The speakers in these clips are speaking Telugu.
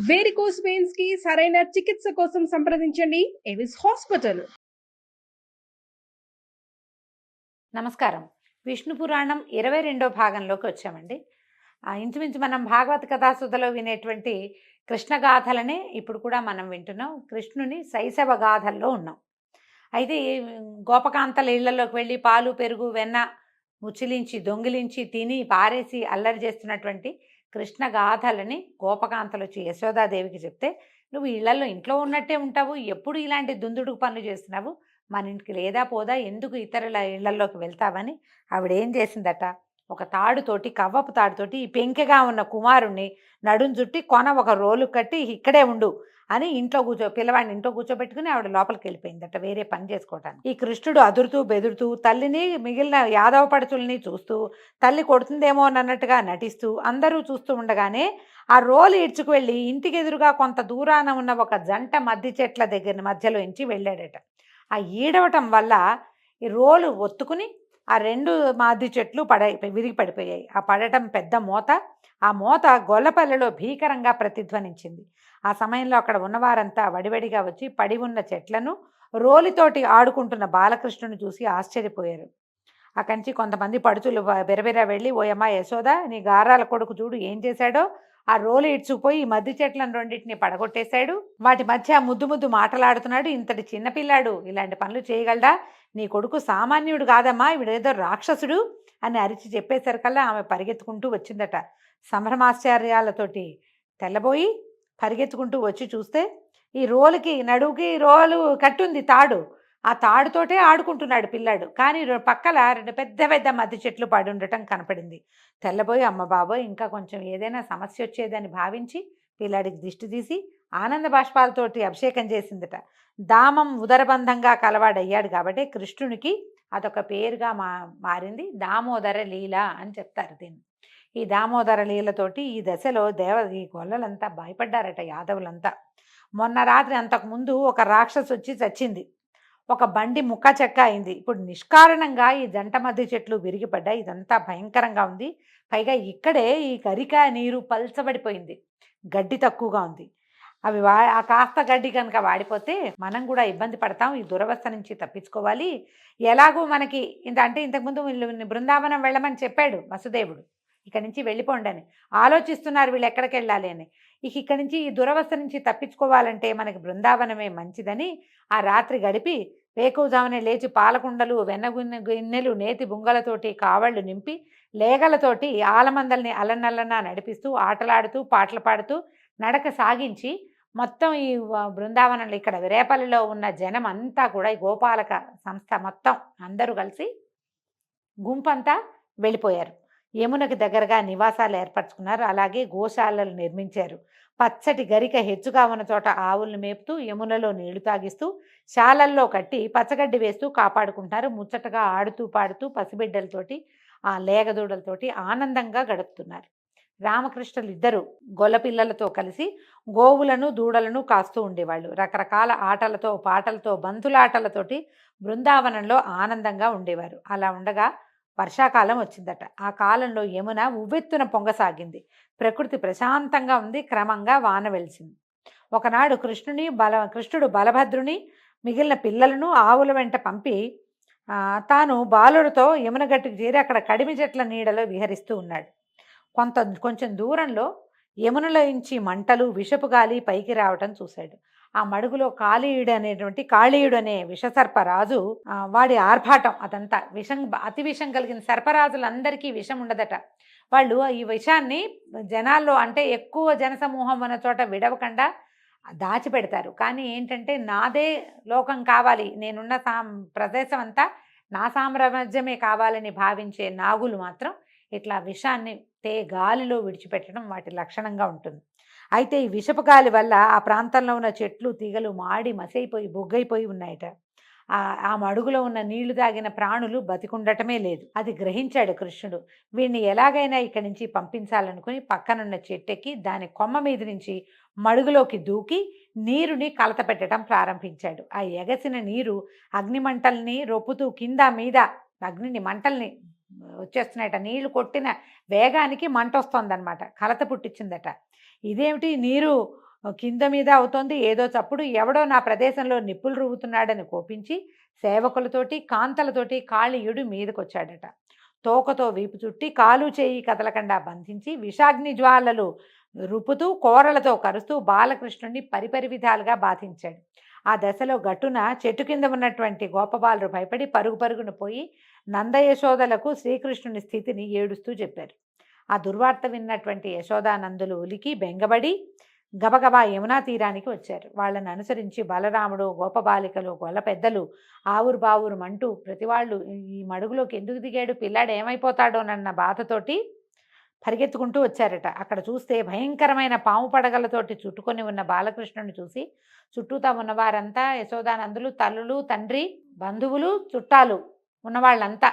వేరికోస్ వెయిన్స్ కి సరైన చికిత్స కోసం సంప్రదించండి ఎవిస్ హాస్పిటల్. నమస్కారం. విష్ణు పురాణం 22వ భాగంలోకి వచ్చామండి. ఇంచుమించు మనం భాగవత కథాసుధలో వినేటువంటి కృష్ణగాథలనే ఇప్పుడు కూడా మనం వింటున్నాం. కృష్ణుని శైశవ గాథల్లో ఉన్నాం. అయితే గోపకాంతల ఇళ్లలోకి వెళ్ళి పాలు పెరుగు వెన్న ముచ్చిలించి దొంగిలించి తిని పారేసి అల్లరి చేస్తున్నటువంటి కృష్ణగాథలని గోపకాంతలు వచ్చి యశోదాదేవికి చెప్తే, నువ్వు ఇళ్లలో ఇంట్లో ఉన్నట్టే ఉంటావు, ఎప్పుడు ఇలాంటి దుందుడుకు పనులు చేస్తున్నావు, మన ఇంటికి లేదా పోదా, ఎందుకు ఇతరుల ఇళ్లలోకి వెళ్తావని ఆవిడేం చేసిందట, ఒక తాడుతోటి కవ్వపు తాడుతోటి ఈ పెంకెగా ఉన్న కుమారుణ్ణి నడుం చుట్టి కొన ఒక రోలు కట్టి ఇక్కడే ఉండు అని ఇంట్లో పిల్లవాడిని ఇంట్లో కూర్చోబెట్టుకుని ఆవిడ లోపలికి వెళ్ళిపోయిందట వేరే పని చేసుకోవటానికి. ఈ కృష్ణుడు అదురుతూ బెదురుతూ తల్లిని మిగిలిన యాదవ పడుచుల్ని చూస్తూ తల్లి కొడుతుందేమో అన్నట్టుగా నటిస్తూ అందరూ చూస్తూ ఉండగానే ఆ రోలు ఈడ్చుకు వెళ్ళి ఇంటికి ఎదురుగా కొంత దూరాన ఉన్న ఒక జంట మద్ది చెట్ల దగ్గర మధ్యలో ఇంచి వెళ్ళాడట. ఆ ఈడవటం వల్ల ఈ రోలు ఒత్తుకుని ఆ రెండు మద్ది చెట్లు విరిగి పడిపోయాయి. ఆ పడటం పెద్ద మోత. ఆ మోత గొల్లపల్లెలో భీకరంగా ప్రతిధ్వనించింది. ఆ సమయంలో అక్కడ ఉన్నవారంతా వడివడిగా వచ్చి పడి ఉన్న చెట్లను రోలితోటి ఆడుకుంటున్న బాలకృష్ణుని చూసి ఆశ్చర్యపోయారు. అక్కడి కొంతమంది పడుచులు బెరబెర వెళ్ళి, ఓయమ్మ యశోద, నీ గారాల కొడుకు చూడు ఏం చేశాడో, ఆ రోలు ఇడ్చుకుపోయి ఈ మధ్య చెట్లను రెండింటిని పడగొట్టేశాడు, వాటి మధ్య ముద్దు ముద్దు మాటలాడుతున్నాడు, ఇంతటి చిన్నపిల్లాడు ఇలాంటి పనులు చేయగలడా, నీ కొడుకు సామాన్యుడు కాదమ్మా, వీడేదో రాక్షసుడు అని అరిచి చెప్పేసరికల్లా ఆమె పరిగెత్తుకుంటూ వచ్చిందట. సంభ్రమాశ్చర్యాలతోటి తెల్లబోయి పరిగెత్తుకుంటూ వచ్చి చూస్తే ఈ రోలుకి నడువుకి రోలు కట్టుంది తాడు, ఆ తాడుతోటే ఆడుకుంటున్నాడు పిల్లాడు. కానీ పక్కల రెండు పెద్ద పెద్ద మద్ది చెట్లు పడి ఉండటం కనపడింది. తెల్లబోయి, అమ్మ బాబోయ్, ఇంకా కొంచెం ఏదైనా సమస్య వచ్చేదని భావించి పిల్లాడికి దిష్టి తీసి ఆనంద బాష్పాలతోటి అభిషేకం చేసిందట. దామం ఉదరబంధంగా కలవాడయ్యాడు కాబట్టి కృష్ణునికి అదొక పేరుగా మారింది. దామోదర లీల అని చెప్తారు దీన్ని. ఈ దామోదర లీలతోటి ఈ దశలో ఈ గొల్లలంతా భయపడ్డారట, యాదవులంతా. మొన్న రాత్రి అంతకుముందు ఒక రాక్షసు వచ్చి చచ్చింది, ఒక బండి ముక్క చెక్క అయింది, ఇప్పుడు నిష్కారణంగా ఈ జంట మధ్య చెట్లు విరిగిపడ్డాయి, ఇదంతా భయంకరంగా ఉంది. పైగా ఇక్కడే ఈ గరిక నీరు పల్చబడిపోయింది, గడ్డి తక్కువగా ఉంది. అవి ఆ కాస్త గడ్డి కనుక వాడిపోతే మనం కూడా ఇబ్బంది పడతాం, ఈ దురవస్థ నుంచి తప్పించుకోవాలి. ఎలాగూ మనకి ఇంతకుముందు వీళ్ళు బృందావనం వెళ్ళమని చెప్పాడు వసుదేవుడు, ఇక్కడి నుంచి వెళ్ళిపోండి అని ఆలోచిస్తున్నారు వీళ్ళు ఎక్కడికి వెళ్ళాలి అని. ఇక్కడి నుంచి ఈ దురవస్థ నుంచి తప్పించుకోవాలంటే మనకి బృందావనమే మంచిదని ఆ రాత్రి గడిపి వేకువజామునే లేచి పాలకుండలు గిన్నెలు నేతి బుంగలతోటి కావళ్ళు నింపి లేగలతోటి ఆలమందల్ని అల్లనల్లనా నడిపిస్తూ ఆటలాడుతూ పాటలు పాడుతూ నడక సాగించి మొత్తం ఈ బృందావనంలో ఇక్కడ రేపల్లిలో ఉన్న జనం అంతా కూడా ఈ గోపాలక సంస్థ మొత్తం అందరూ కలిసి గుంపంతా వెళ్ళిపోయారు. యమునకి దగ్గరగా నివాసాలు ఏర్పరచుకున్నారు. అలాగే గోశాలలు నిర్మించారు. పచ్చటి గరిక హెచ్చుగా ఉన్న చోట ఆవుల్ని మేపుతూ యమునలో నీళ్లు తాగిస్తూ శాలల్లో కట్టి పచ్చగడ్డి వేస్తూ కాపాడుకుంటారు. ముచ్చటగా ఆడుతూ పాడుతూ పసిబిడ్డలతోటి ఆ లేగదూడలతోటి ఆనందంగా గడుపుతున్నారు. రామకృష్ణులు ఇద్దరు గొల్లపిల్లలతో కలిసి గోవులను దూడలను కాస్తూ ఉండేవాళ్ళు. రకరకాల ఆటలతో పాటలతో బంతులాటలతోటి బృందావనంలో ఆనందంగా ఉండేవారు. అలా ఉండగా వర్షాకాలం వచ్చిందట. ఆ కాలంలో యమున ఉవ్వెత్తున పొంగసాగింది. ప్రకృతి ప్రశాంతంగా ఉంది. క్రమంగా వాన వెలిసింది. ఒకనాడు కృష్ణుడు బలభద్రుని మిగిలిన పిల్లలను ఆవుల వెంట పంపి తాను బాలుడితో యమున గట్టుకు చేరి అక్కడ కడిమి చెట్ల నీడలో విహరిస్తూ ఉన్నాడు. కొంచెం దూరంలో యమునలో నుంచి మంటలు విషపు గాలి పైకి రావటం చూశాడు. ఆ మడుగులో కాళీయుడు అనే విషసర్పరాజు, వాడి ఆర్భాటం అదంతా అతి విషం కలిగిన సర్పరాజులందరికీ విషం ఉండదట. వాళ్ళు ఈ విషాన్ని జనాల్లో అంటే ఎక్కువ జనసమూహం ఉన్న చోట విడవకుండా దాచిపెడతారు. కానీ ఏంటంటే నాదే లోకం కావాలి, నేనున్న ప్రదేశం అంతా నా సామ్రాజ్యమే కావాలని భావించే నాగులు మాత్రం ఇట్లా విషాన్ని గాలిలో విడిచిపెట్టడం వాటి లక్షణంగా ఉంటుంది. అయితే ఈ విషపు గాలి వల్ల ఆ ప్రాంతంలో ఉన్న చెట్లు తీగలు మాడి మసైపోయి బొగ్గైపోయి ఉన్నాయట. ఆ మడుగులో ఉన్న నీళ్లు తాగిన ప్రాణులు బతికుండటమే లేదు. అది గ్రహించాడు కృష్ణుడు. వీడిని ఎలాగైనా ఇక్కడి నుంచి పంపించాలనుకుని పక్కనున్న చెట్టెక్కి దాని కొమ్మ మీద నుంచి మడుగులోకి దూకి నీరుని కలత పెట్టడం ప్రారంభించాడు. ఆ ఎగసిన నీరు అగ్నిమంటల్ని రొప్పుతూ కింద మీద మంటల్ని వచ్చేస్తున్నాయట. నీళ్లు కొట్టిన వేగానికి మంట వస్తుందన్నమాట, కలత పుట్టించిందట. ఇదేమిటి నీరు కింద మీద అవుతోంది ఏదో చప్పుడు, ఎవడో నా ప్రదేశంలో నిప్పులు రువ్వుతున్నాడని కోపించి సేవకులతోటి కాంతలతోటి కాళీయుడు మీదకొచ్చాడట. తోకతో వీపు చుట్టి కాలు చేయి కదలకుండా బంధించి విషాగ్ని జ్వాలలు రుపుతూ కోరలతో కరుస్తూ బాలకృష్ణుణ్ణి పరిపరి విధాలుగా బాధించాడు. ఆ దశలో గట్టున చెట్టు కింద ఉన్నటువంటి గోపబాలురు భయపడి పరుగు పరుగున పోయి నందయశోదలకు శ్రీకృష్ణుని స్థితిని ఏడుస్తూ చెప్పారు. ఆ దుర్వార్త విన్నటువంటి యశోదానందులు ఉలికి బెంగబడి గబగబా యమునా తీరానికి వచ్చారు. వాళ్ళని అనుసరించి బలరాముడు, గోపబాలికలు, గొల్ల పెద్దలు ఆవురు బావురు మంటూ ప్రతివాళ్ళు ఈ మడుగులోకి ఎందుకు దిగాడు, పిల్లాడు ఏమైపోతాడోనన్న బాధతోటి పరిగెత్తుకుంటూ వచ్చారట. అక్కడ చూస్తే భయంకరమైన పాము పడగలతోటి చుట్టుకొని ఉన్న బాలకృష్ణుని చూసి చుట్టూతా ఉన్నవారంతా యశోదానందులు, తల్లులు, తండ్రి, బంధువులు, చుట్టాలు ఉన్నవాళ్ళంతా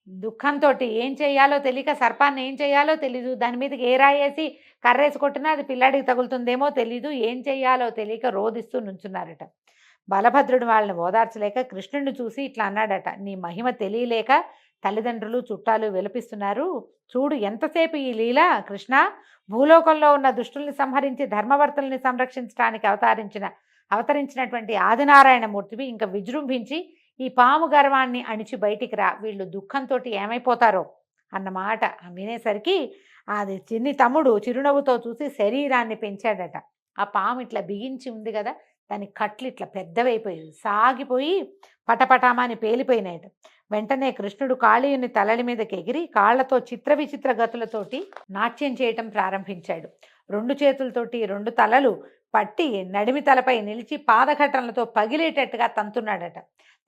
దుఃఖంతో ఏం చేయాలో తెలియక, సర్పాన్ని ఏం చేయాలో తెలీదు, దాని మీదకి ఏ రాయేసి కర్రేసి కొట్టినా అది పిల్లాడికి తగులుతుందేమో తెలీదు, ఏం చేయాలో తెలియక రోదిస్తూ నుంచున్నారట. బలభద్రుడు వాళ్ళని ఓదార్చలేక కృష్ణుడిని చూసి ఇట్లా అన్నాడట, నీ మహిమ తెలియలేక తల్లిదండ్రులు చుట్టాలు విలపిస్తున్నారు, చూడు ఎంతసేపు ఈ లీల కృష్ణ. భూలోకంలో ఉన్న దుష్టుల్ని సంహరించి ధర్మవర్తుల్ని సంరక్షించడానికి అవతరించినటువంటి ఆదినారాయణమూర్తివి ఇంకా విజృంభించి ఈ పాము గర్వాన్ని అణిచి బయటికి రా, వీళ్ళు దుఃఖంతో ఏమైపోతారో అన్నమాట వినేసరికి అది చిన్ని తమ్ముడు చిరునవ్వుతో చూసి శరీరాన్ని పెంచాడట. ఆ పాము ఇట్లా బిగించి ఉంది కదా, దాని కట్లు ఇట్లా పెద్దవైపోయి సాగిపోయి పటపటామాని పేలిపోయినాయట. వెంటనే కృష్ణుడు కాళీయుని తలల మీదకి ఎగిరి కాళ్లతో చిత్ర విచిత్ర గతులతోటి నాట్యం చేయటం ప్రారంభించాడు. 2 చేతులతోటి 2 తలలు పట్టి నడిమి తలపై నిలిచి పాదఘటనలతో పగిలేటట్టుగా తంతున్నాడట.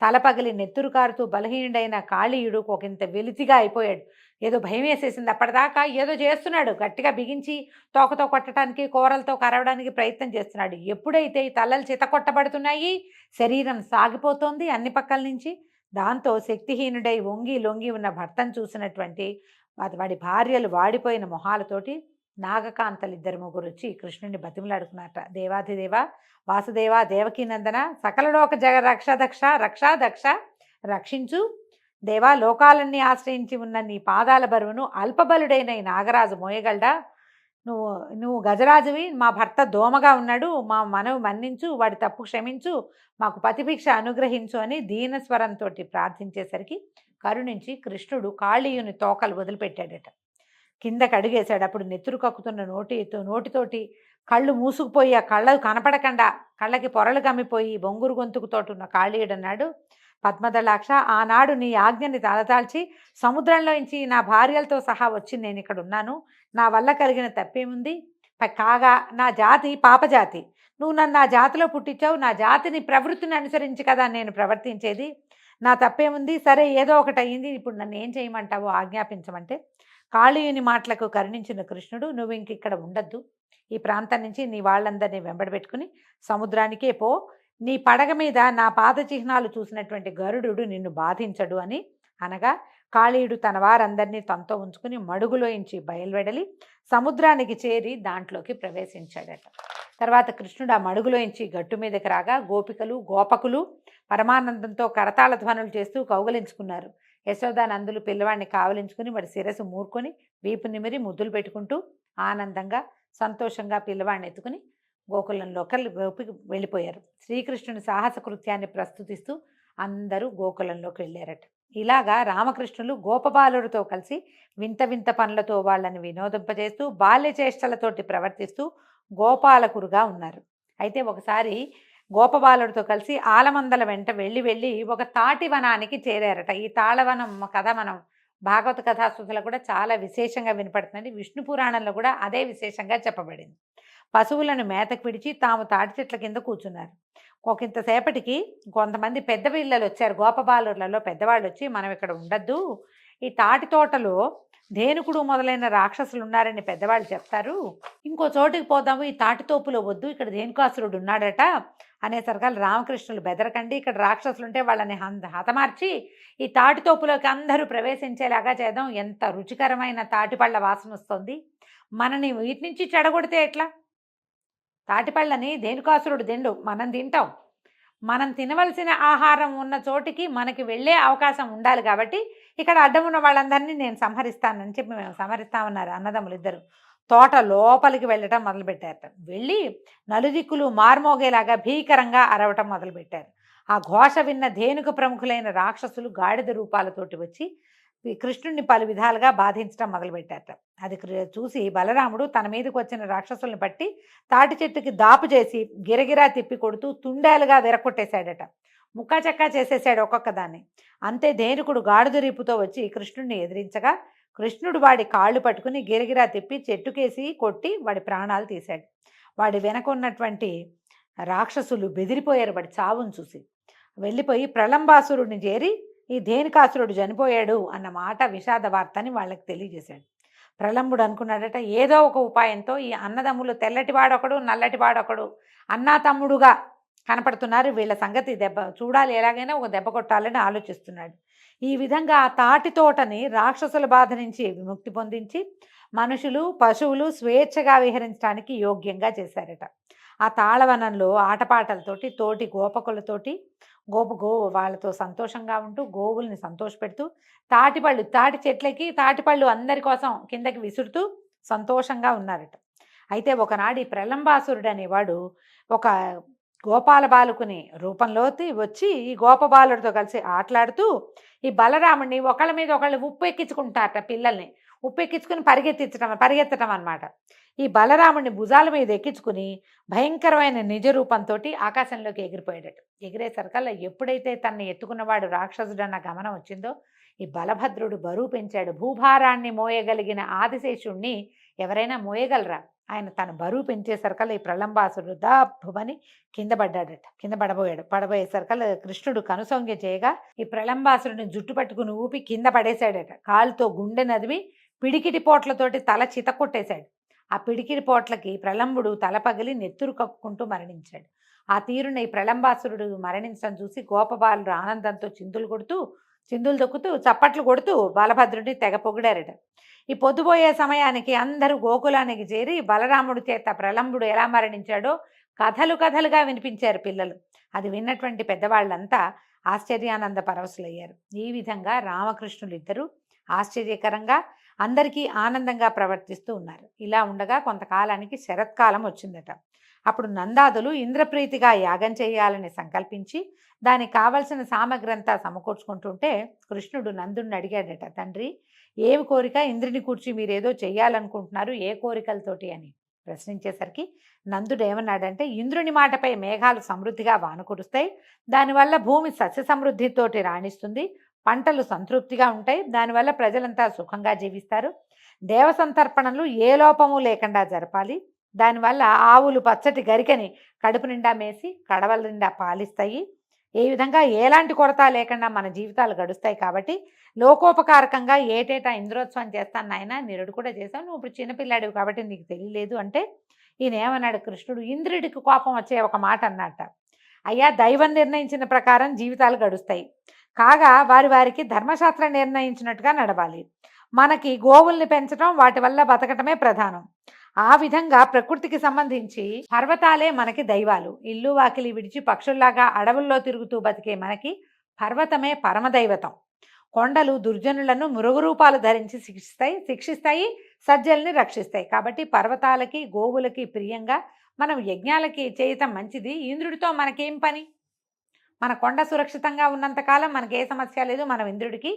తల పగిలి నెత్తురు కారుతూ బలహీనుడైన కాళీయుడు ఒకంత వెలితిగా అయిపోయాడు. ఏదో భయం వేసేసింది. అప్పటిదాకా ఏదో చేస్తున్నాడు, గట్టిగా బిగించి తోకతో కొట్టడానికి, కూరలతో కరవడానికి ప్రయత్నం చేస్తున్నాడు. ఎప్పుడైతే ఈ తలలు చితకొట్టబడుతున్నాయి, శరీరం సాగిపోతోంది అన్ని పక్కల నుంచి, దాంతో శక్తిహీనుడై వంగి లొంగి ఉన్న భర్తను చూసినటువంటి వాడి భార్యలు వాడిపోయిన మొహాలతోటి నాగకాంతలు 2-3 వచ్చి కృష్ణుని బతిమలాడుకున్నారట. దేవాధిదేవ వాసుదేవ దేవకీనందన సకలలోక జగ రక్షాదక్ష రక్షించు దేవా, లోకాలన్నీ ఆశ్రయించి ఉన్న నీ పాదాల బరువును అల్పబలుడైన ఈ నాగరాజు మోయగలడా? నువ్వు గజరాజువి, మా భర్త దోమగా ఉన్నాడు, మా మనవి మన్నించు, వాడి తప్పు క్షమించు, మాకు పతిభిక్ష అనుగ్రహించు అని దీనస్వరంతో ప్రార్థించేసరికి కరుణించి కృష్ణుడు కాళీయుని తోకలు వదిలిపెట్టాడట. కిందకి అడుగేశాడు. అప్పుడు నెత్తురు కక్కుతున్న నోటితోటి కళ్ళు మూసుకుపోయి ఆ కళ్ళు కనపడకుండా కళ్ళకి పొరలు కమ్మిపోయి బొంగురు గొంతుకుతోటి ఉన్న కాళీయుడు అన్నాడు, పద్మదళాక్ష, ఆనాడు నీ ఆజ్ఞని తలదాల్చి సముద్రంలోంచి నా భార్యలతో సహా వచ్చి నేను ఇక్కడ ఉన్నాను. నా వల్ల కలిగిన తప్పేముంది? కాగా నా జాతి పాపజాతి, నువ్వు నన్ను నా జాతిలో పుట్టించావు, నా జాతిని ప్రవృత్తిని అనుసరించి కదా నేను ప్రవర్తించేది, నా తప్పేముంది? సరే ఏదో ఒకటి అయ్యింది, ఇప్పుడు నన్ను ఏం చేయమంటావో ఆజ్ఞాపించమంటే కాళీయుని మాటలకు కరుణించిన కృష్ణుడు, నువ్వు ఇంక ఇక్కడ ఉండద్దు, ఈ ప్రాంతం నుంచి నీ వాళ్ళందరినీ వెంబడబెట్టుకుని సముద్రానికే పో, నీ పడగ మీద నా పాద చిహ్నాలు చూసినటువంటి గరుడు నిన్ను బాధించడు అని అనగా కాళీయుడు తన వారందరినీ తనతో ఉంచుకుని మడుగులోంచి బయలువెడలి సముద్రానికి చేరి దాంట్లోకి ప్రవేశించాడట. తర్వాత కృష్ణుడు ఆ మడుగులోంచి గట్టు మీదకి రాగా గోపికలు గోపకులు పరమానందంతో కరతాళ ధ్వనులు చేస్తూ కౌగలించుకున్నారు. యశోదానందులు పిల్లవాడిని కావలించుకుని వాడి శిరస్సు మూర్కొని వీపు నిమిరి ముద్దులు పెట్టుకుంటూ ఆనందంగా సంతోషంగా పిల్లవాడిని ఎత్తుకుని గోకులంలోకి వెళ్ళిపోయారు. శ్రీకృష్ణుని సాహస కృత్యాన్ని ప్రస్తుతిస్తూ అందరూ గోకులంలోకి వెళ్ళారట. ఇలాగా రామకృష్ణులు గోపబాలుడితో కలిసి వింత వింత పనులతో వాళ్ళని వినోదింపజేస్తూ బాల్య చేష్టలతోటి ప్రవర్తిస్తూ గోపాలకురుగా ఉన్నారు. అయితే ఒకసారి గోపబాలుడితో కలిసి ఆలమందల వెంట వెళ్ళి ఒక తాటివనానికి చేరారట. ఈ తాళవనం కథ మనం భాగవత కథాస్తుతులు కూడా చాలా విశేషంగా వినపడుతుంది. విష్ణు పురాణంలో కూడా అదే విశేషంగా చెప్పబడింది. పశువులను మేతకు విడిచి తాము తాటి చెట్ల కింద కూర్చున్నారు. ఒకంతసేపటికి కొంతమంది పెద్ద పిల్లలు వచ్చారు. గోపబాలుర్లలో పెద్దవాళ్ళు వచ్చి, మనం ఇక్కడ ఉండద్దు, ఈ తాటి తోటలో ధేనుకుడు మొదలైన రాక్షసులు ఉన్నారని పెద్దవాళ్ళు చెప్తారు, ఇంకో చోటుకి పోదాము, ఈ తాటితోపులో వద్దు, ఇక్కడ ధేనుకాసురుడు ఉన్నాడట అనేసరిగా రామకృష్ణులు బెదరకండి, ఇక్కడ రాక్షసులు ఉంటే వాళ్ళని హతమార్చి ఈ తాటితోపులోకి అందరూ ప్రవేశించేలాగా చేద్దాం, ఎంత రుచికరమైన తాటిపళ్ళ వాసన వస్తుంది, మనని వీటి నుంచి చెడగొడితే ఎట్లా? తాటిపళ్ళని ధేనుకాసురుడు తిండు, మనం తింటాం, మనం తినవలసిన ఆహారం ఉన్న చోటికి మనకి వెళ్ళే అవకాశం ఉండాలి, కాబట్టి ఇక్కడ అడ్డం ఉన్న వాళ్ళందరినీ నేను సంహరిస్తానని చెప్పి మేము సంహరిస్తామన్నారు అన్నదమ్ములు ఇద్దరు. తోట లోపలికి వెళ్ళటం మొదలుపెట్టారట. వెళ్ళి నలుదిక్కులు మార్మోగేలాగా భీకరంగా అరవటం మొదలుపెట్టారు. ఆ ఘోష విన్న ధేనుక ప్రముఖులైన రాక్షసులు గాడిద రూపాలతోటి వచ్చి ఈ కృష్ణుడిని పలు విధాలుగా బాధించడం మొదలుపెట్టారట. అది చూసి బలరాముడు తన మీదకి వచ్చిన రాక్షసుల్ని పట్టి తాటి చెట్టుకి దాపు చేసి గిరగిరా తిప్పి కొడుతూ తుండేలుగా విరకొట్టేశాడట. ముక్కా చక్కా చేసేసాడు ఒక్కొక్క దాన్ని. అంతే ధేనుకుడు గాడిద రీపుతో వచ్చి కృష్ణుడిని ఎదిరించగా కృష్ణుడు వాడి కాళ్ళు పట్టుకుని గిరగిరా తిప్పి చెట్టుకేసి కొట్టి వాడి ప్రాణాలు తీశాడు. వాడి వెనక ఉన్నటువంటి రాక్షసులు బెదిరిపోయారు వాడి చావును చూసి. వెళ్ళిపోయి ప్రళంబాసురుడిని చేరి ఈ ధేనుకాసురుడు చనిపోయాడు అన్న మాట విషాద వార్తని వాళ్ళకి తెలియజేశాడు. ప్రళంబుడు అనుకున్నాడట, ఏదో ఒక ఉపాయంతో ఈ అన్నదమ్ములు తెల్లటివాడొకడు నల్లటివాడొకడు అన్నా తమ్ముడుగా కనపడుతున్నారు, వీళ్ళ సంగతి చూడాలి, ఎలాగైనా ఒక దెబ్బ కొట్టాలని ఆలోచిస్తున్నాడు. ఈ విధంగా ఆ తాటి తోటని రాక్షసుల బాధ నుంచి విముక్తి పొందించి మనుషులు పశువులు స్వేచ్ఛగా విహరించడానికి యోగ్యంగా చేశారట. ఆ తాళవనంలో ఆటపాటలతోటి తోటి గోపకులతోటి వాళ్ళతో సంతోషంగా ఉంటూ గోవుల్ని సంతోషపెడుతూ తాటి చెట్లకి తాటిపళ్ళు అందరి కోసం కిందకి విసురుతూ సంతోషంగా ఉన్నారట. అయితే ఒకనాడు ఈ ప్రళంబాసురుడు అనేవాడు ఒక గోపాల బాలుకుని రూపంలోకి వచ్చి ఈ గోపబాలుడితో కలిసి ఆటలాడుతూ ఈ బలరాముడిని ఒకళ్ళ మీద ఒకళ్ళు ఉప్పు ఎక్కించుకుంటారట. పిల్లల్ని ఉప్పు ఎక్కించుకుని పరిగెత్తటం అనమాట. ఈ బలరాముడిని భుజాల మీద ఎక్కించుకుని భయంకరమైన నిజ రూపంతో ఆకాశంలోకి ఎగిరిపోయాడట. ఎగిరేసరికల్లా ఎప్పుడైతే తన్ని ఎత్తుకున్నవాడు రాక్షసుడన్న గమనం వచ్చిందో ఈ బలభద్రుడు బరువు పెంచాడు. భూభారాన్ని మోయగలిగిన ఆదిశేషుణ్ణి ఎవరైనా మోయగలరా? ఆయన తన బరువు పెంచేసరికల్లా ఈ ప్రళంబాసురుడు దాబ్బని కింద పడబోయేసరికల్లా కృష్ణుడు కనుసొంగ చేయగా ఈ ప్రళంబాసురుడిని జుట్టు పట్టుకుని ఊపి కింద పడేశాడట. కాలుతో గుండె నదివి పిడికిటి పోట్లతోటి తల చితకొట్టేశాడు. ఆ పిడికిటి పోట్లకి ప్రళంబుడు తల పగిలి నెత్తురు కక్కుంటూ మరణించాడు. ఆ తీరున ఈ ప్రళంబాసురుడు మరణించడం చూసి గోపబాలుడు ఆనందంతో చిందులు దొక్కుతూ చప్పట్లు కొడుతూ బాలభద్రుడిని తెగ పొగిడారట. ఈ పొద్దుపోయే సమయానికి అందరూ గోకులానికి చేరి బలరాముడి చేత ప్రళంబుడు ఎలా మరణించాడో కథలుగా వినిపించారు పిల్లలు. అది విన్నటువంటి పెద్దవాళ్ళంతా ఆశ్చర్యానంద పరవశులయ్యారు. ఈ విధంగా రామకృష్ణులు ఇద్దరు ఆశ్చర్యకరంగా అందరికీ ఆనందంగా ప్రవర్తిస్తూ ఉన్నారు. ఇలా ఉండగా కొంతకాలానికి శరత్కాలం వచ్చిందట. అప్పుడు నందాదులు ఇంద్రప్రీతిగా యాగం చేయాలని సంకల్పించి దానికి కావలసిన సామగ్రి అంతా సమకూర్చుకుంటుంటే కృష్ణుడు నందుడిని అడిగాడట, తండ్రి, ఏమి కోరిక ఇంద్రుని కూర్చి మీరేదో చెయ్యాలనుకుంటున్నారు, ఏ కోరికలతోటి అని ప్రశ్నించేసరికి నందుడు ఏమన్నాడంటే, ఇంద్రుని మాటపై మేఘాలు సమృద్ధిగా వాన కురుస్తాయి, దానివల్ల భూమి సస్య సమృద్ధితోటి రాణిస్తుంది, పంటలు సంతృప్తిగా ఉంటాయి, దానివల్ల ప్రజలంతా సుఖంగా జీవిస్తారు, దేవ సంతర్పణలు ఏ లోపము లేకుండా జరపాలి, దానివల్ల ఆవులు పచ్చటి గరికని కడుపు నిండా మేసి కడవల నిండా పాలిస్తాయి, ఏ విధంగా ఎలాంటి కొరత లేకుండా మన జీవితాలు గడుస్తాయి, కాబట్టి లోకోపకారకంగా ఏటేటా ఇంద్రోత్సవం చేస్తాను నాయన, నిరుడు కూడా చేశాను, నువ్వు ఇప్పుడు చిన్నపిల్లాడివి కాబట్టి నీకు తెలియలేదు అంటే ఈయన ఏమన్నాడు కృష్ణుడు, ఇంద్రుడికి కోపం వచ్చే ఒక మాట అన్నట్ట, అయ్యా దైవం నిర్ణయించిన ప్రకారం జీవితాలు గడుస్తాయి, కాగా వారికి ధర్మశాస్త్రం నిర్ణయించినట్టుగా నడవాలి, మనకి గోవుల్ని పెంచడం వాటి వల్ల బతకటమే ప్రధానం, ఆ విధంగా ప్రకృతికి సంబంధించి పర్వతాలే మనకి దైవాలు, ఇల్లు వాకిలి విడిచి పక్షుల్లాగా అడవుల్లో తిరుగుతూ బతికే మనకి పర్వతమే పరమదైవతం, కొండలు దుర్జనులను మృగరూపాలు ధరించి శిక్షిస్తాయి, సజ్జల్ని రక్షిస్తాయి, కాబట్టి పర్వతాలకి గోవులకి ప్రియంగా మనం యజ్ఞాలకి చేయటం మంచిది, ఇంద్రుడితో మనకేం పని, మన కొండ సురక్షితంగా ఉన్నంతకాలం మనకి ఏ సమస్య లేదు, మనం ఇంద్రుడికి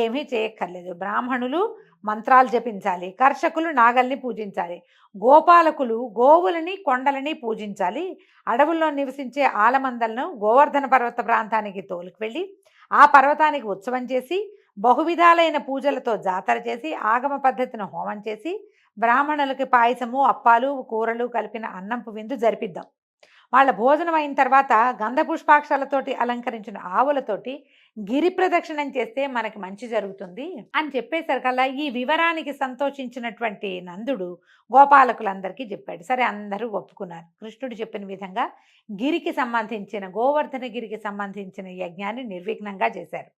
ఏమీ చేయక్కర్లేదు, బ్రాహ్మణులు మంత్రాలు జపించాలి, కర్షకులు నాగల్ని పూజించాలి, గోపాలకులు గోవులని కొండలని పూజించాలి, అడవుల్లో నివసించే ఆలమందలను గోవర్ధన పర్వత ప్రాంతానికి తోలుకు వెళ్ళి ఆ పర్వతానికి ఉత్సవం చేసి బహువిధాలైన పూజలతో జాతర చేసి ఆగమ పద్ధతిని హోమం చేసి బ్రాహ్మణులకి పాయసము అప్పాలు కూరలు కలిపిన అన్నంపు విందు జరిపిద్దాం, వాళ్ళ భోజనం అయిన తర్వాత గంధ పుష్పాక్షాలతోటి అలంకరించిన ఆవులతోటి గిరి ప్రదక్షిణం చేస్తే మనకి మంచి జరుగుతుంది అని చెప్పేసరికల్లా ఈ వివరానికి సంతోషించినటువంటి నందుడు గోపాలకులందరికీ చెప్పాడు. సరే అందరూ ఒప్పుకున్నారు. కృష్ణుడు చెప్పిన విధంగా గోవర్ధన గిరికి సంబంధించిన యజ్ఞాన్ని నిర్విఘ్నంగా చేశారు.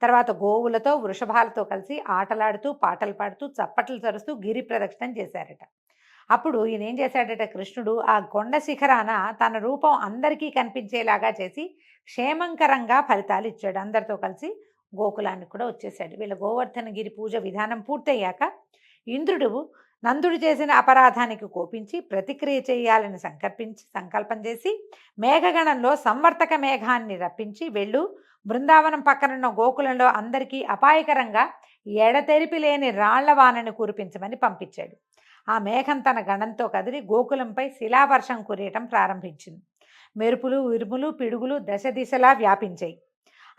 తర్వాత గోవులతో వృషభాలతో కలిసి ఆటలాడుతూ పాటలు పాడుతూ చప్పట్లు చరుస్తూ గిరి ప్రదక్షిణం చేశారట. అప్పుడు ఈయన ఏం చేశాడట కృష్ణుడు, ఆ కొండ శిఖరాన తన రూపం అందరికీ కనిపించేలాగా చేసి క్షేమంకరంగా ఫలితాలు ఇచ్చాడు. అందరితో కలిసి గోకులానికి కూడా వచ్చేసాడు. వీళ్ళ గోవర్ధనగిరి పూజ విధానం పూర్తయ్యాక ఇంద్రుడు నందుడు చేసిన అపరాధానికి కోపించి ప్రతిక్రియ చేయాలని సంకల్పం చేసి మేఘగణంలో సంవర్తక మేఘాన్ని రప్పించి వెళ్ళు, బృందావనం పక్కనున్న గోకులంలో అందరికీ అపాయకరంగా ఎడతెరిపి లేని రాళ్లవానని కురిపించమని పంపించాడు. ఆ మేఘం తన గణంతో కదిలి గోకులంపై శిలావర్షం కురియటం ప్రారంభించింది. మెరుపులు, ఉరుములు, పిడుగులు దశ దిశలా వ్యాపించాయి.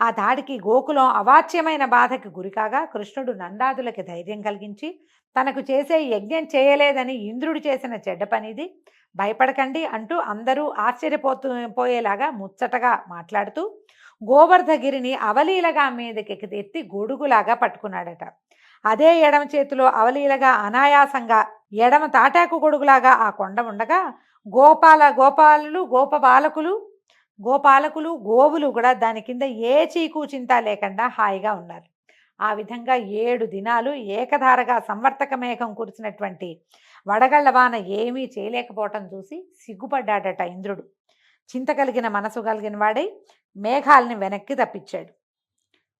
ఆ దాడికి గోకులం అవాచ్యమైన బాధకి గురికాగా కృష్ణుడు నందాదులకి ధైర్యం కలిగించి తనకు చేసే యజ్ఞం చేయలేదని ఇంద్రుడు చేసిన చెడ్డ పనిది, భయపడకండి అంటూ అందరూ పోయేలాగా ముచ్చటగా మాట్లాడుతూ గోవర్ధగిరిని అవలీలగా మీదకి ఎత్తి గొడుగులాగా పట్టుకున్నాడట. అదే ఎడమ చేతిలో అవలీలగా అనాయాసంగా ఎడమ తాటాకు గొడుగులాగా ఆ కొండ ఉండగా గోపాలకులు గోవులు కూడా దాని కింద ఏ చీకు చింత లేకుండా హాయిగా ఉన్నారు. ఆ విధంగా 7 దినాలు ఏకధారగా సంవర్తక మేఘం కురిసినటువంటి వడగళ్లవాన ఏమీ చేయలేకపోవటం చూసి సిగ్గుపడ్డాడట ఇంద్రుడు. చింత కలిగిన మనసు కలిగిన వాడై మేఘాలని వెనక్కి తప్పించాడు.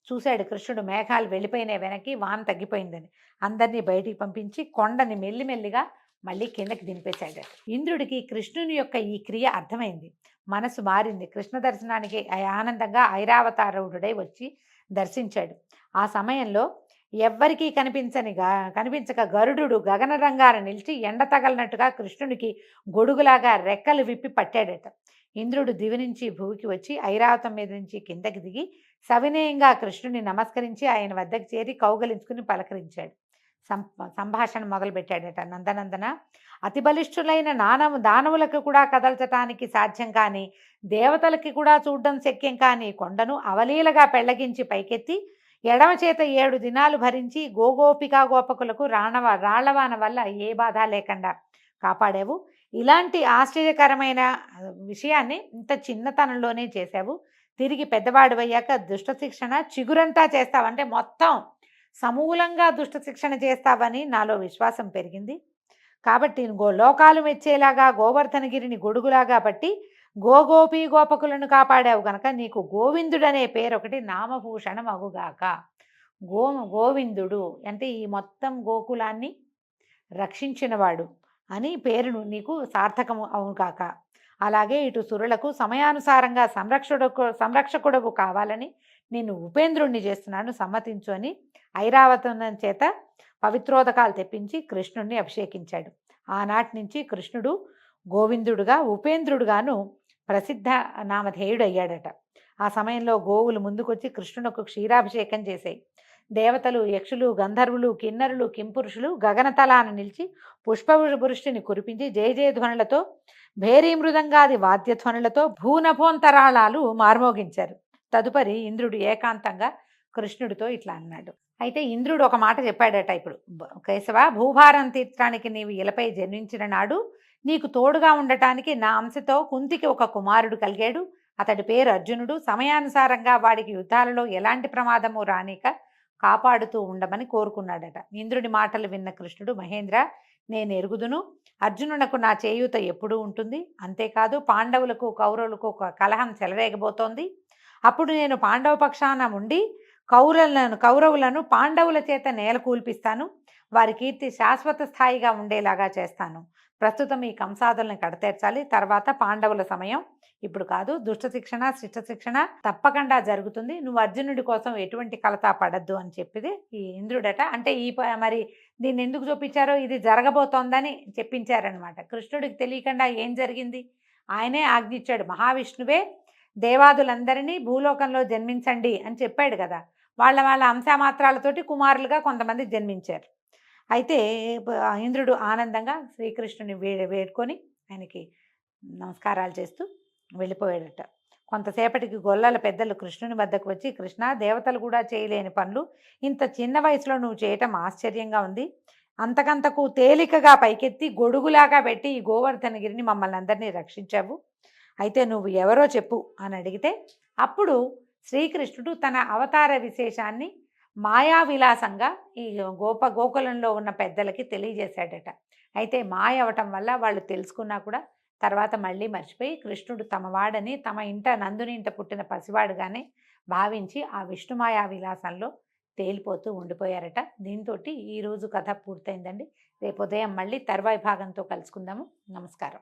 చూశాడు కృష్ణుడు మేఘాలు వెళ్ళిపోయినాయి వెనక్కి, వాన తగ్గిపోయిందని. అందరినీ బయటికి పంపించి కొండని మెల్లిమెల్లిగా మళ్ళీ కిందకి దింపేశాడట. ఇంద్రుడికి కృష్ణుని యొక్క ఈ క్రియ అర్థమైంది. మనసు మారింది. కృష్ణ దర్శనానికి ఆనందంగా ఐరావతారూఢుడై వచ్చి దర్శించాడు. ఆ సమయంలో ఎవ్వరికీ కనిపించక గరుడు గగన రంగాన నిలిచి ఎండ తగలనట్టుగా కృష్ణునికి గొడుగులాగా రెక్కలు విప్పి పట్టాడట. ఇంద్రుడు దివి నుంచి భూమికి వచ్చి ఐరావతం మీద నుంచి కిందకి దిగి సవినయంగా కృష్ణుని నమస్కరించి ఆయన వద్దకు చేరి కౌగలించుకుని పలకరించాడు. సంభాషణ మొదలుపెట్టాడట. నందనందన, అతి బలిష్ఠులైన దానవులకు కూడా కదల్చటానికి సాధ్యం కాని, దేవతలకి కూడా చూడడం శక్యం కాని కొండను అవలీలగా పెళ్లగించి పైకెత్తి ఎడమ చేత 7 దినాలు భరించి గోపికాగోపకులకు రాళ్లవాన వల్ల ఏ బాధ లేకుండా కాపాడావు. ఇలాంటి ఆశ్చర్యకరమైన విషయాన్ని ఇంత చిన్నతనంలోనే చేశావు. తిరిగి పెద్దవాడు దుష్ట శిక్షణ చిగురంతా చేస్తావంటే మొత్తం సమూలంగా దుష్ట శిక్షణ చేస్తావని నాలో విశ్వాసం పెరిగింది. కాబట్టి లోకాలు మెచ్చేలాగా గోవర్ధనగిరిని గొడుగులాగా బట్టి గోపీ గోపకులను కాపాడావు గనక నీకు గోవిందుడనే పేరొకటి నామభూషణం అగుగాక. గోవిందుడు అంటే ఈ మొత్తం గోకులాన్ని రక్షించినవాడు అని పేరును నీకు సార్థకము అవుగాక. అలాగే ఇటు సురులకు సమయానుసారంగా సంరక్షకుడవు కావాలని నేను ఉపేంద్రుణ్ణి చేస్తున్నాను, సమ్మతించు అని ఐరావతం చేత పవిత్రోదకాలు తెప్పించి కృష్ణుణ్ణి అభిషేకించాడు. ఆనాటి నుంచి కృష్ణుడు గోవిందుడుగా ఉపేంద్రుడుగాను ప్రసిద్ధ నామధేయుడయ్యాడట. ఆ సమయంలో గోవులు ముందుకొచ్చి కృష్ణునకు క్షీరాభిషేకం చేశాయి. దేవతలు, యక్షులు, గంధర్వులు, కిన్నరులు, కింపురుషులు గగనతలాన నిలిచి పుష్పవృష్టిని కురిపించి జయ జయధ్వనులతో భేరీ మృదంగాది వాద్యధ్వనులతో భూనభోంతరాళాలు మార్మోగించారు. తదుపరి ఇంద్రుడు ఏకాంతంగా కృష్ణుడితో ఇట్లా అన్నాడు. అయితే ఇంద్రుడు ఒక మాట చెప్పాడట. ఇప్పుడు కేశవ, భూభారం తీర్చడానికి నీవు ఇలపై జన్మించిన నాడు నీకు తోడుగా ఉండటానికి నా అంశతో కుంతికి ఒక కుమారుడు కలిగాడు. అతడి పేరు అర్జునుడు. సమయానుసారంగా వాడికి యుద్ధాలలో ఎలాంటి ప్రమాదము రానిక కాపాడుతూ ఉండమని కోరుకున్నాడట. ఇంద్రుడి మాటలు విన్న కృష్ణుడు, మహేంద్ర, నేను ఎరుగుదును, అర్జునునకు నా చేయూత ఎప్పుడూ ఉంటుంది. అంతేకాదు పాండవులకు కౌరవులకు ఒక కలహం చెలరేగబోతోంది. అప్పుడు నేను పాండవ పక్షాన ఉండి కౌరవులను పాండవుల చేత నేల కూల్పిస్తాను. వారి కీర్తి శాశ్వత స్థాయిగా ఉండేలాగా చేస్తాను. ప్రస్తుతం ఈ కంసాదుల్ని కడతేర్చాలి. తర్వాత పాండవుల సమయం, ఇప్పుడు కాదు. దుష్ట శిక్షణ, శిష్ట శిక్షణ తప్పకుండా జరుగుతుంది. నువ్వు అర్జునుడి కోసం ఎటువంటి కలతా పడద్దు అని చెప్పిది ఈ ఇంద్రుడట. అంటే మరి దీన్ని ఎందుకు చూపించారో, ఇది జరగబోతోందని చెప్పించారనమాట. కృష్ణుడికి తెలియకుండా ఏం జరిగింది? ఆయనే ఆజ్ఞించాడు. మహావిష్ణువే దేవాదులందరినీ భూలోకంలో జన్మించండి అని చెప్పాడు కదా. వాళ్ళ అంశమాత్రాలతోటి కుమారులుగా కొంతమంది జన్మించారు. అయితే ఇంద్రుడు ఆనందంగా శ్రీకృష్ణుని వేడుకొని ఆయనకి నమస్కారాలు చేస్తూ వెళ్ళిపోయాడట. కొంతసేపటికి గొల్లల పెద్దలు కృష్ణుని వద్దకు వచ్చి, కృష్ణ, దేవతలు కూడా చేయలేని పనులు ఇంత చిన్న వయసులో నువ్వు చేయటం ఆశ్చర్యంగా ఉంది. అంతకంతకు తేలికగా పైకెత్తి గొడుగులాగా పెట్టి ఈ గోవర్ధనగిరిని మమ్మల్ని అందరినీ రక్షించావు. అయితే నువ్వు ఎవరో చెప్పు అని అడిగితే అప్పుడు శ్రీకృష్ణుడు తన అవతార విశేషాన్ని మాయా విలాసంగా ఈ గోకులంలో ఉన్న పెద్దలకి తెలియజేశాడట. అయితే మాయ అవటం వల్ల వాళ్ళు తెలుసుకున్నా కూడా తర్వాత మళ్ళీ మర్చిపోయి కృష్ణుడు తమవాడని, తమ ఇంట నందుని ఇంట పుట్టిన పసివాడుగానే భావించి ఆ విష్ణుమాయా విలాసంలో తేలిపోతూ ఉండిపోయారట. దీంతో ఈరోజు కథ పూర్తయిందండి. రేపు ఉదయం మళ్ళీ తర్వాయి భాగంతో కలుసుకుందాము. నమస్కారం.